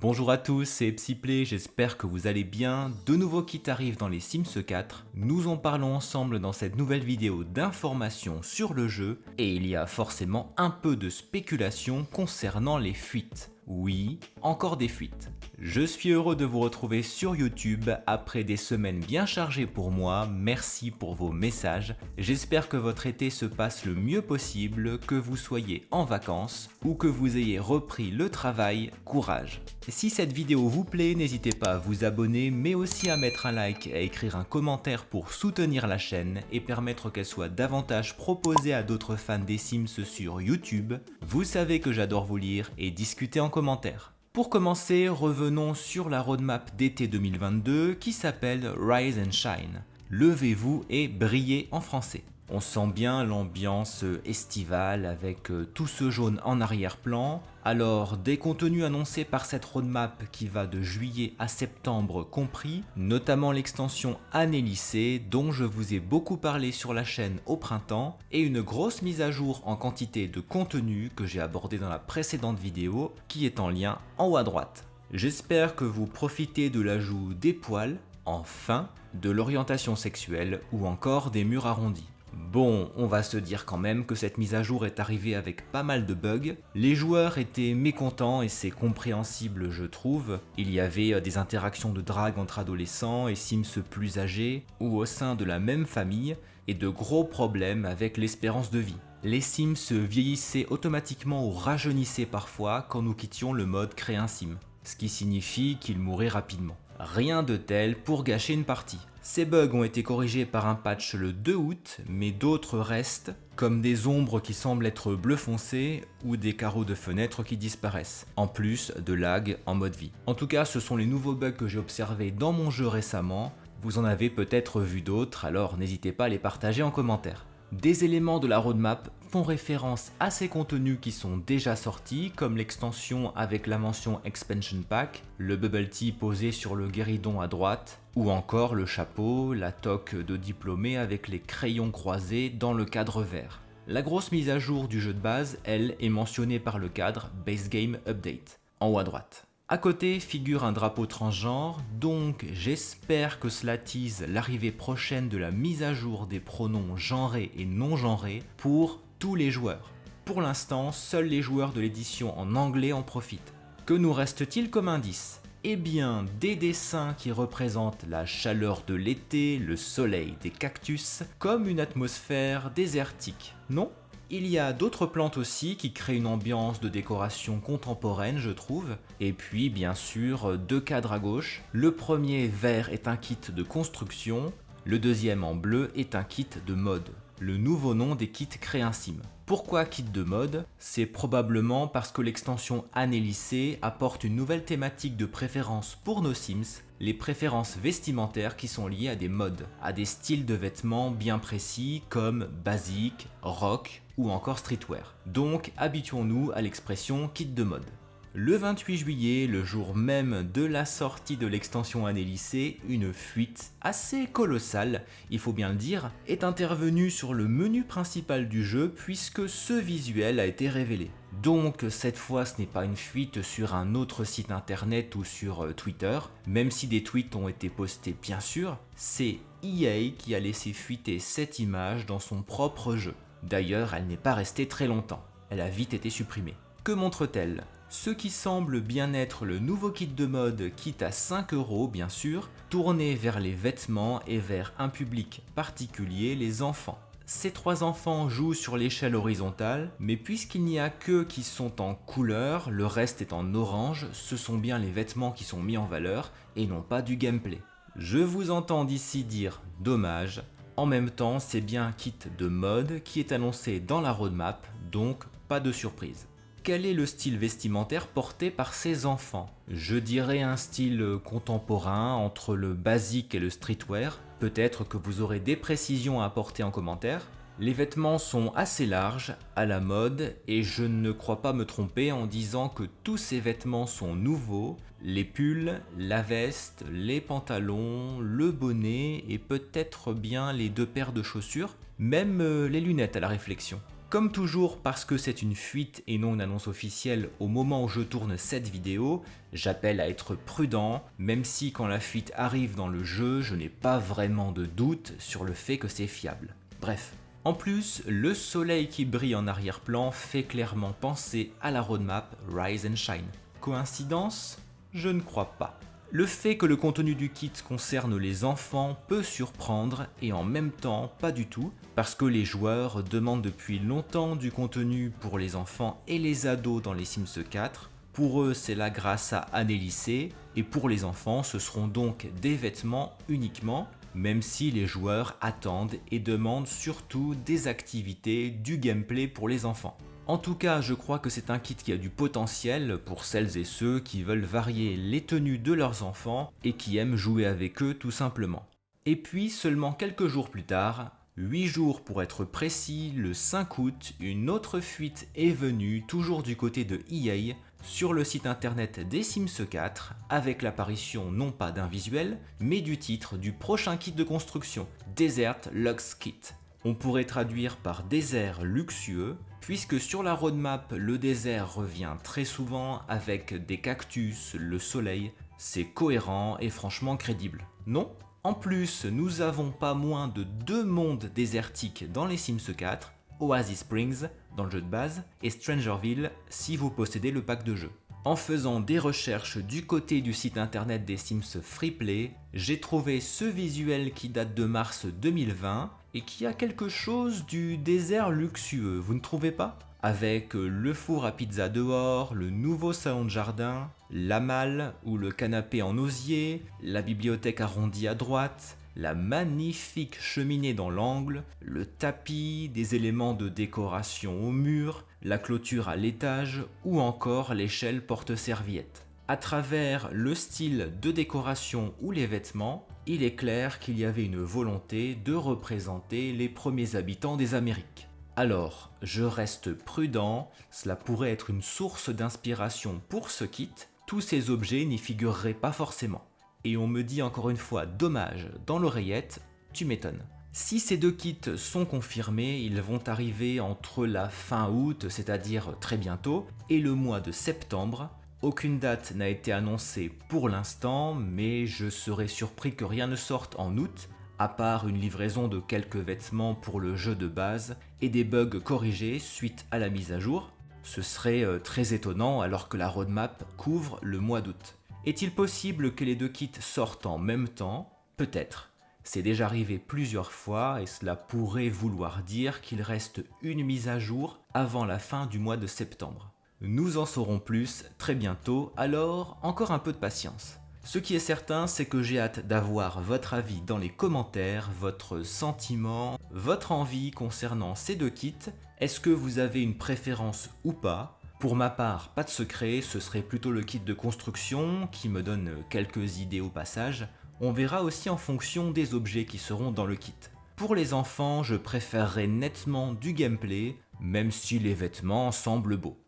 Bonjour à tous, c'est Psyplay, j'espère que vous allez bien. De nouveaux kits arrivent dans les Sims 4. Nous en parlons ensemble dans cette nouvelle vidéo d'informations sur le jeu et il y a forcément un peu de spéculation concernant les fuites. Oui, encore des fuites. Je suis heureux de vous retrouver sur YouTube après des semaines bien chargées pour moi, merci pour vos messages. J'espère que votre été se passe le mieux possible, que vous soyez en vacances ou que vous ayez repris le travail, courage. Si cette vidéo vous plaît, n'hésitez pas à vous abonner mais aussi à mettre un like et à écrire un commentaire pour soutenir la chaîne et permettre qu'elle soit davantage proposée à d'autres fans des Sims sur YouTube. Vous savez que j'adore vous lire et discuter en commentaire. Pour commencer, revenons sur la roadmap d'été 2022 qui s'appelle Rise and Shine. Levez-vous et brillez en français. On sent bien l'ambiance estivale avec tout ce jaune en arrière-plan. Alors, des contenus annoncés par cette roadmap qui va de juillet à septembre compris, notamment l'extension Année lycée dont je vous ai beaucoup parlé sur la chaîne au printemps, et une grosse mise à jour en quantité de contenu que j'ai abordé dans la précédente vidéo qui est en lien en haut à droite. J'espère que vous profitez de l'ajout des poils, enfin, de l'orientation sexuelle ou encore des murs arrondis. Bon, on va se dire quand même que cette mise à jour est arrivée avec pas mal de bugs. Les joueurs étaient mécontents et c'est compréhensible je trouve. Il y avait des interactions de drague entre adolescents et Sims plus âgés ou au sein de la même famille et de gros problèmes avec l'espérance de vie. Les Sims vieillissaient automatiquement ou rajeunissaient parfois quand nous quittions le mode créer un sim, ce qui signifie qu'ils mouraient rapidement. Rien de tel pour gâcher une partie. Ces bugs ont été corrigés par un patch le 2 août, mais d'autres restent, comme des ombres qui semblent être bleu foncé ou des carreaux de fenêtre qui disparaissent, en plus de lag en mode vie. En tout cas, ce sont les nouveaux bugs que j'ai observés dans mon jeu récemment. Vous en avez peut-être vu d'autres, alors n'hésitez pas à les partager en commentaire. Des éléments de la roadmap font référence à ces contenus qui sont déjà sortis, comme l'extension avec la mention Expansion Pack, le bubble tea posé sur le guéridon à droite, ou encore le chapeau, la toque de diplômé avec les crayons croisés dans le cadre vert. La grosse mise à jour du jeu de base, elle, est mentionnée par le cadre Base Game Update, en haut à droite. À côté figure un drapeau transgenre, donc j'espère que cela tease l'arrivée prochaine de la mise à jour des pronoms genrés et non genrés pour tous les joueurs. Pour l'instant, seuls les joueurs de l'édition en anglais en profitent. Que nous reste-t-il comme indice ? Eh bien, des dessins qui représentent la chaleur de l'été, le soleil des cactus, comme une atmosphère désertique, non ? Il y a d'autres plantes aussi qui créent une ambiance de décoration contemporaine je trouve, et puis bien sûr deux cadres à gauche. Le premier vert est un kit de construction, le deuxième en bleu est un kit de mode. Le nouveau nom des kits Créer un Sim. Pourquoi kit de mode ? C'est probablement parce que l'extension Année lycée apporte une nouvelle thématique de préférence pour nos Sims, les préférences vestimentaires qui sont liées à des modes, à des styles de vêtements bien précis comme basique, rock ou encore streetwear. Donc habituons-nous à l'expression kit de mode. Le 28 juillet, le jour même de la sortie de l'extension Année lycée, une fuite assez colossale, il faut bien le dire, est intervenue sur le menu principal du jeu puisque ce visuel a été révélé. Donc cette fois ce n'est pas une fuite sur un autre site internet ou sur Twitter, même si des tweets ont été postés bien sûr, c'est EA qui a laissé fuiter cette image dans son propre jeu. D'ailleurs, elle n'est pas restée très longtemps, elle a vite été supprimée. Que montre-t-elle ? Ce qui semble bien être le nouveau kit de mode, kit à 5€ bien sûr, tourné vers les vêtements et vers un public particulier, les enfants. Ces trois enfants jouent sur l'échelle horizontale, mais puisqu'il n'y a qu'eux qui sont en couleur, le reste est en orange, ce sont bien les vêtements qui sont mis en valeur et non pas du gameplay. Je vous entends d'ici dire dommage, en même temps c'est bien un kit de mode qui est annoncé dans la roadmap, donc pas de surprise. Quel est le style vestimentaire porté par ces enfants ? Je dirais un style contemporain entre le basique et le streetwear. Peut-être que vous aurez des précisions à apporter en commentaire. Les vêtements sont assez larges, à la mode, et je ne crois pas me tromper en disant que tous ces vêtements sont nouveaux. Les pulls, la veste, les pantalons, le bonnet et peut-être bien les deux paires de chaussures, même les lunettes à la réflexion. Comme toujours, parce que c'est une fuite et non une annonce officielle au moment où je tourne cette vidéo, j'appelle à être prudent, même si quand la fuite arrive dans le jeu, je n'ai pas vraiment de doute sur le fait que c'est fiable. Bref. En plus, le soleil qui brille en arrière-plan fait clairement penser à la roadmap Rise and Shine. Coïncidence? Je ne crois pas. Le fait que le contenu du kit concerne les enfants peut surprendre et en même temps pas du tout, parce que les joueurs demandent depuis longtemps du contenu pour les enfants et les ados dans les Sims 4. Pour eux, c'est là grâce à Annelissé, et pour les enfants, ce seront donc des vêtements uniquement, même si les joueurs attendent et demandent surtout des activités, du gameplay pour les enfants. En tout cas, je crois que c'est un kit qui a du potentiel pour celles et ceux qui veulent varier les tenues de leurs enfants et qui aiment jouer avec eux tout simplement. Et puis, seulement quelques jours plus tard, 8 jours pour être précis, le 5 août, une autre fuite est venue, toujours du côté de EA, sur le site internet des Sims 4, avec l'apparition non pas d'un visuel, mais du titre du prochain kit de construction, Desert Luxe Kit. On pourrait traduire par désert luxueux, puisque sur la roadmap, le désert revient très souvent avec des cactus, le soleil, c'est cohérent et franchement crédible. Non ? En plus, nous avons pas moins de 2 mondes désertiques dans les Sims 4, Oasis Springs dans le jeu de base et Strangerville si vous possédez le pack de jeu. En faisant des recherches du côté du site internet des Sims Freeplay, j'ai trouvé ce visuel qui date de mars 2020 et qui a quelque chose du désert luxueux, vous ne trouvez pas ? Avec le four à pizza dehors, le nouveau salon de jardin, la malle ou le canapé en osier, la bibliothèque arrondie à droite, la magnifique cheminée dans l'angle, le tapis, des éléments de décoration au mur, la clôture à l'étage ou encore l'échelle porte-serviette. À travers le style de décoration ou les vêtements, il est clair qu'il y avait une volonté de représenter les premiers habitants des Amériques. Alors, je reste prudent, cela pourrait être une source d'inspiration pour ce kit, tous ces objets n'y figureraient pas forcément. Et on me dit encore une fois dommage dans l'oreillette, tu m'étonnes. Si ces 2 kits sont confirmés, ils vont arriver entre la fin août, c'est-à-dire très bientôt, et le mois de septembre. Aucune date n'a été annoncée pour l'instant, mais je serais surpris que rien ne sorte en août, à part une livraison de quelques vêtements pour le jeu de base et des bugs corrigés suite à la mise à jour. Ce serait très étonnant alors que la roadmap couvre le mois d'août. Est-il possible que les 2 kits sortent en même temps ? Peut-être. C'est déjà arrivé plusieurs fois et cela pourrait vouloir dire qu'il reste une mise à jour avant la fin du mois de septembre. Nous en saurons plus très bientôt, alors encore un peu de patience. Ce qui est certain, c'est que j'ai hâte d'avoir votre avis dans les commentaires, votre sentiment, votre envie concernant ces 2 kits. Est-ce que vous avez une préférence ou pas ? Pour ma part, pas de secret, ce serait plutôt le kit de construction qui me donne quelques idées au passage. On verra aussi en fonction des objets qui seront dans le kit. Pour les enfants, je préférerais nettement du gameplay, même si les vêtements semblent beaux.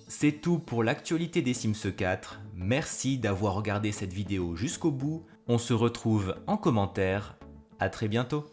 C'est tout pour l'actualité des Sims 4, merci d'avoir regardé cette vidéo jusqu'au bout, on se retrouve en commentaire, à très bientôt.